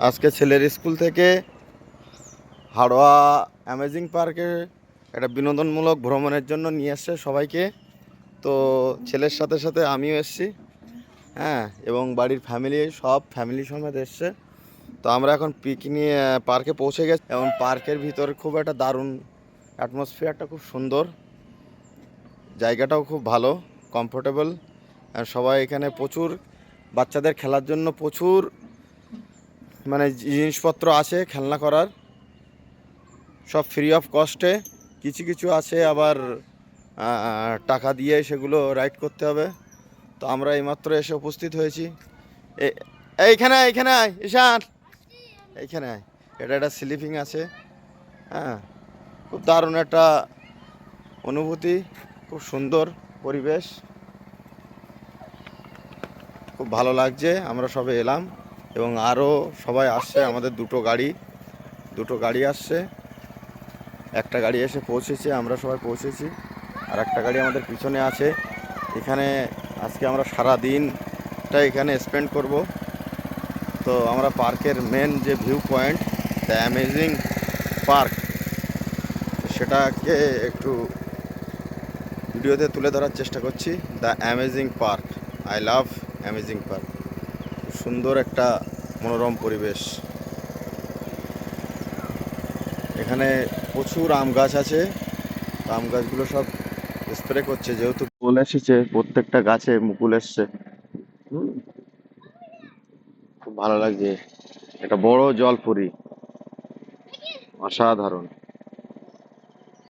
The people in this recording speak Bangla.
আজকে ছেলের স্কুল থেকে হাড়োয়া অ্যামেজিং পার্কে একটা বিনোদনমূলক ভ্রমণের জন্য নিয়ে আসছে সবাইকে। তো ছেলের সাথে সাথে আমিও এসেছি, হ্যাঁ, এবং বাড়ির সব ফ্যামিলি সমেত এসছে। তো আমরা এখন পিকনিক পার্কে পৌঁছে গেছি এবং পার্কের ভিতরে খুব একটা দারুণ অ্যাটমসফিয়ারটা খুব সুন্দর, জায়গাটাও খুব ভালো, কমফোর্টেবল। আর সবাই এখানে প্রচুর বাচ্চাদের খেলার জন্য প্রচুর মানে জিনিসপত্র আছে খেলনা করার, সব ফ্রি অফ কস্টে। কিছু কিছু আছে আবার টাকা দিয়ে সেগুলো রাইড করতে হবে। তো আমরা এইমাত্র এসে উপস্থিত হয়েছি। এইখানে এইখানে আয় ঈশান, এইখানে আয়। এটা একটা স্লিপিং আছে, হ্যাঁ, খুব দারুণ একটা অনুভূতি, খুব সুন্দর পরিবেশ, খুব ভালো লাগছে। আমরা সবে এলাম এবং আরও সবাই আসছে। আমাদের দুটো গাড়ি আসছে। একটা গাড়ি এসে পৌঁছেছে, আমরা সবাই পৌঁছেছি, আর একটা গাড়ি আমাদের পিছনে আছে। এখানে আজকে আমরা সারা দিনটা এখানে স্পেন্ড করব। তো আমরা পার্কের মেন যে view point, the amazing park, সেটাকে একটু ভিডিওতে তুলে ধরার চেষ্টা করছি। The amazing park, I love amazing park. সুন্দর একটা মনোরম পরিবেশ। এখানে প্রচুর আম গাছ আছে। আম গাছগুলো সব স্প্রে করছে, যেহেতু মুকুল এসেছে, প্রত্যেকটা গাছে মুকুল এসছে। খুব ভালো লাগছে। একটা বড় জলপরি, অসাধারণ।